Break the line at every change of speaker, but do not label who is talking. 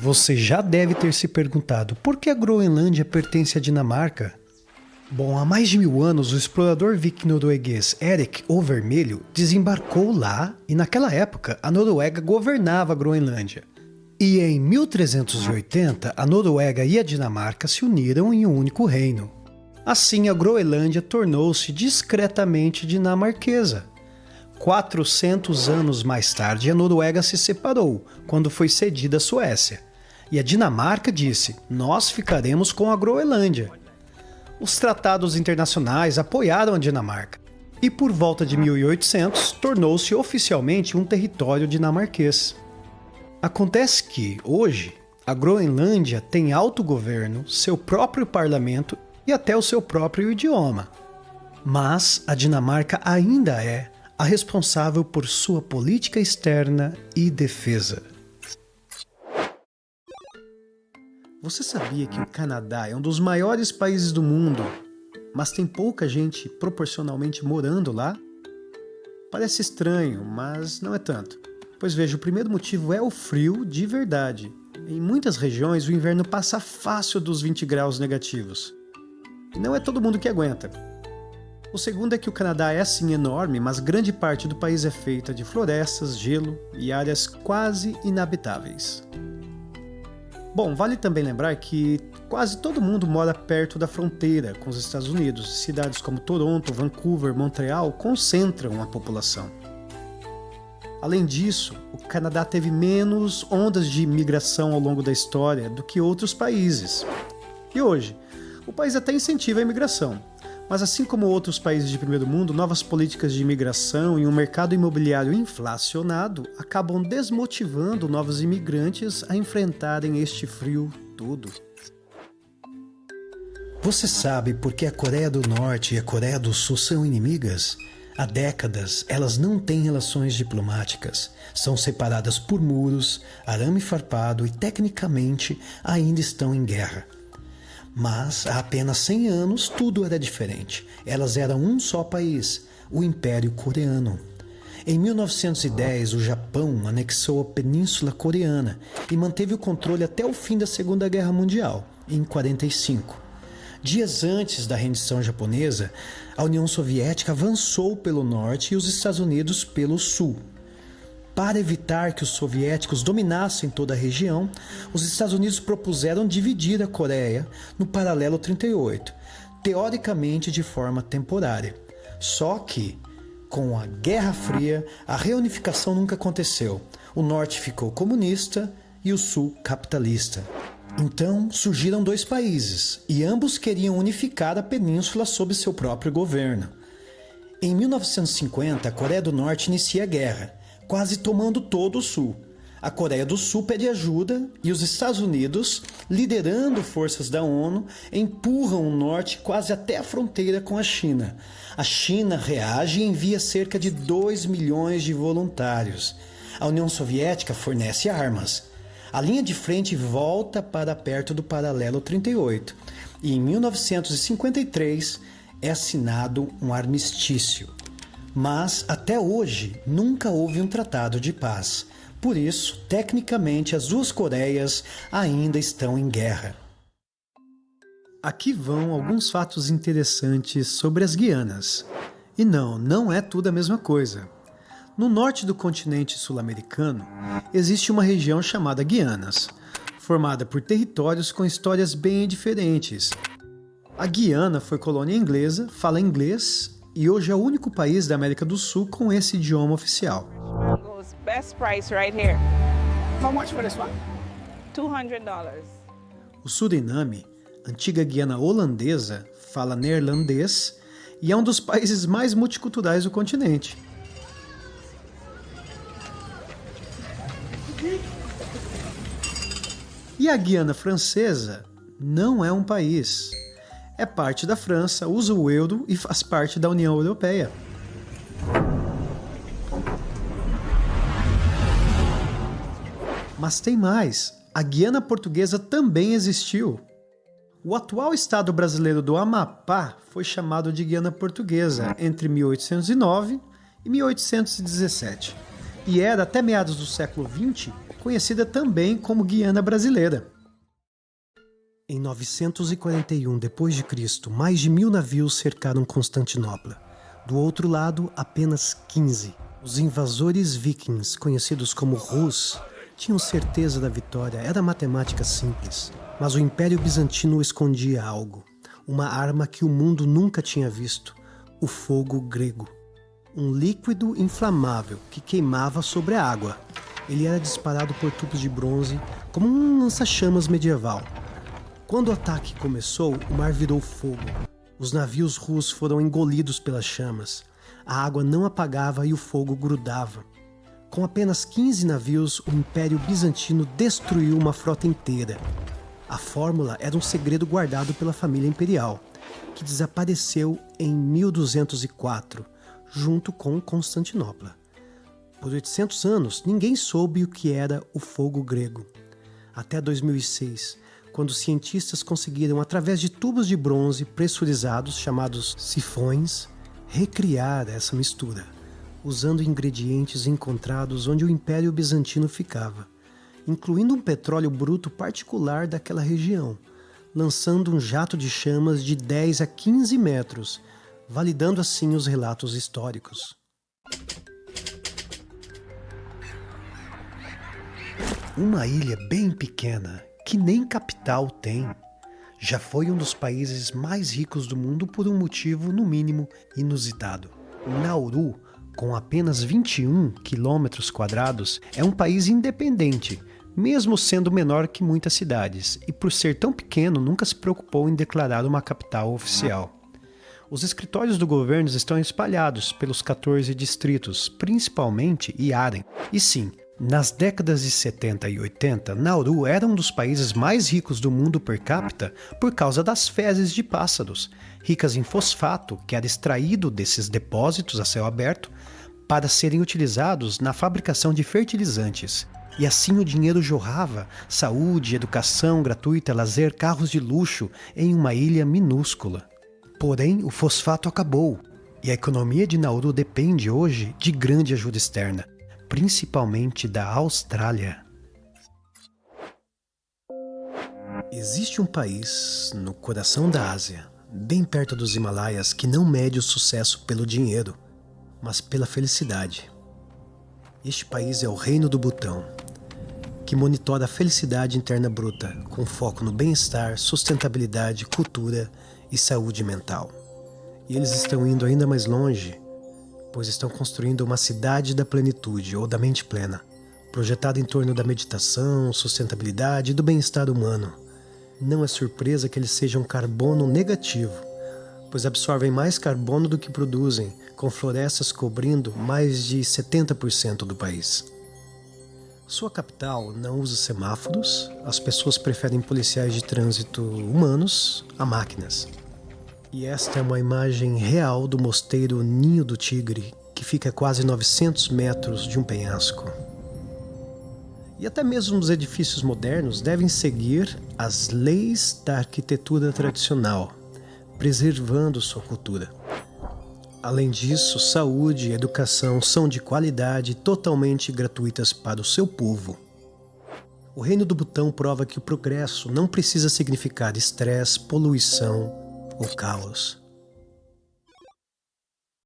Você já deve ter se perguntado por que a Groenlândia pertence à Dinamarca? Bom, há mais de 1000 anos, o explorador viking norueguês Erik o Vermelho desembarcou lá e, naquela época, a Noruega governava a Groenlândia. E em 1380, a Noruega e a Dinamarca se uniram em um único reino. Assim, a Groenlândia tornou-se discretamente dinamarquesa. 400 anos mais tarde, a Noruega se separou, quando foi cedida à Suécia. E a Dinamarca disse: nós ficaremos com a Groenlândia. Os tratados internacionais apoiaram a Dinamarca. E por volta de 1800, tornou-se oficialmente um território dinamarquês. Acontece que, hoje, a Groenlândia tem autogoverno, seu próprio parlamento e até o seu próprio idioma. Mas a Dinamarca ainda é a responsável por sua política externa e defesa. Você sabia que o Canadá é um dos maiores países do mundo, mas tem pouca gente proporcionalmente morando lá? Parece estranho, mas não é tanto. Pois veja, o primeiro motivo é o frio de verdade. Em muitas regiões, o inverno passa fácil dos 20 graus negativos. E não é todo mundo que aguenta. O segundo é que o Canadá é sim enorme, mas grande parte do país é feita de florestas, gelo e áreas quase inabitáveis. Bom, vale também lembrar que quase todo mundo mora perto da fronteira com os Estados Unidos. Cidades como Toronto, Vancouver, Montreal concentram a população. Além disso, o Canadá teve menos ondas de imigração ao longo da história do que outros países. E hoje, o país até incentiva a imigração. Mas assim como outros países de primeiro mundo, novas políticas de imigração e um mercado imobiliário inflacionado acabam desmotivando novos imigrantes a enfrentarem este frio todo. Você sabe por que a Coreia do Norte e a Coreia do Sul são inimigas? Há décadas, elas não têm relações diplomáticas, são separadas por muros, arame farpado e, tecnicamente, ainda estão em guerra. Mas, há apenas 100 anos, tudo era diferente. Elas eram um só país, o Império Coreano. Em 1910, o Japão anexou a Península Coreana e manteve o controle até o fim da Segunda Guerra Mundial, em 1945. Dias antes da rendição japonesa, a União Soviética avançou pelo norte e os Estados Unidos pelo sul. Para evitar que os soviéticos dominassem toda a região, os Estados Unidos propuseram dividir a Coreia no paralelo 38, teoricamente de forma temporária. Só que, com a Guerra Fria, a reunificação nunca aconteceu. O norte ficou comunista e o sul capitalista. Então surgiram dois países, e ambos queriam unificar a península sob seu próprio governo. Em 1950, a Coreia do Norte inicia a guerra, quase tomando todo o sul. A Coreia do Sul pede ajuda e os Estados Unidos, liderando forças da ONU, empurram o norte quase até a fronteira com a China. A China reage e envia cerca de 2 milhões de voluntários. A União Soviética fornece armas. A linha de frente volta para perto do paralelo 38 e em 1953 é assinado um armistício. Mas, até hoje, nunca houve um tratado de paz. Por isso, tecnicamente, as duas Coreias ainda estão em guerra. Aqui vão alguns fatos interessantes sobre as Guianas. E não é tudo a mesma coisa. No norte do continente sul-americano, existe uma região chamada Guianas, formada por territórios com histórias bem diferentes. A Guiana foi colônia inglesa, fala inglês e hoje é o único país da América do Sul com esse idioma oficial.
Best price right here.
How much for this one?
$200.
O Suriname, antiga Guiana holandesa, fala neerlandês e é um dos países mais multiculturais do continente. E a Guiana Francesa não é um país. É parte da França, usa o euro e faz parte da União Europeia. Mas tem mais. A Guiana Portuguesa também existiu. O atual estado brasileiro do Amapá foi chamado de Guiana Portuguesa entre 1809 e 1817. E era, até meados do século XX, conhecida também como Guiana Brasileira. Em 941 d.C., mais de 1000 navios cercaram Constantinopla. Do outro lado, apenas 15. Os invasores vikings, conhecidos como Rus, tinham certeza da vitória. Era matemática simples. Mas o Império Bizantino escondia algo. Uma arma que o mundo nunca tinha visto. O fogo grego. Um líquido inflamável que queimava sobre a água. Ele era disparado por tubos de bronze como um lança-chamas medieval. Quando o ataque começou, o mar virou fogo. Os navios russos foram engolidos pelas chamas. A água não apagava e o fogo grudava. Com apenas 15 navios, o Império Bizantino destruiu uma frota inteira. A fórmula era um segredo guardado pela família imperial, que desapareceu em 1204, junto com Constantinopla. Por 800 anos, ninguém soube o que era o fogo grego. Até 2006, quando cientistas conseguiram, através de tubos de bronze pressurizados, chamados sifões, recriar essa mistura, usando ingredientes encontrados onde o Império Bizantino ficava, incluindo um petróleo bruto particular daquela região, lançando um jato de chamas de 10 a 15 metros, validando assim os relatos históricos. Uma ilha bem pequena, que nem capital tem, já foi um dos países mais ricos do mundo por um motivo, no mínimo, inusitado. Nauru, com apenas 21 quilômetros quadrados, é um país independente, mesmo sendo menor que muitas cidades, e por ser tão pequeno nunca se preocupou em declarar uma capital oficial. Os escritórios do governo estão espalhados pelos 14 distritos, principalmente Yaren. E sim, nas décadas de 70 e 80, Nauru era um dos países mais ricos do mundo per capita por causa das fezes de pássaros, ricas em fosfato, que era extraído desses depósitos a céu aberto para serem utilizados na fabricação de fertilizantes. E assim o dinheiro jorrava: saúde, educação gratuita, lazer, carros de luxo em uma ilha minúscula. Porém, o fosfato acabou e a economia de Nauru depende hoje de grande ajuda externa, principalmente da Austrália. Existe um país no coração da Ásia, bem perto dos Himalaias, que não mede o sucesso pelo dinheiro, mas pela felicidade. Este país é o Reino do Butão, que monitora a felicidade interna bruta, com foco no bem-estar, sustentabilidade, cultura e saúde mental. E eles estão indo ainda mais longe, pois estão construindo uma cidade da plenitude, ou da mente plena, projetada em torno da meditação, sustentabilidade e do bem-estar humano. Não é surpresa que eles sejam carbono negativo, pois absorvem mais carbono do que produzem, com florestas cobrindo mais de 70% do país. Sua capital não usa semáforos, as pessoas preferem policiais de trânsito humanos a máquinas. E esta é uma imagem real do mosteiro Ninho do Tigre, que fica a quase 900 metros de um penhasco. E até mesmo os edifícios modernos devem seguir as leis da arquitetura tradicional, preservando sua cultura. Além disso, saúde e educação são de qualidade e totalmente gratuitas para o seu povo. O Reino do Butão prova que o progresso não precisa significar estresse, poluição ou caos.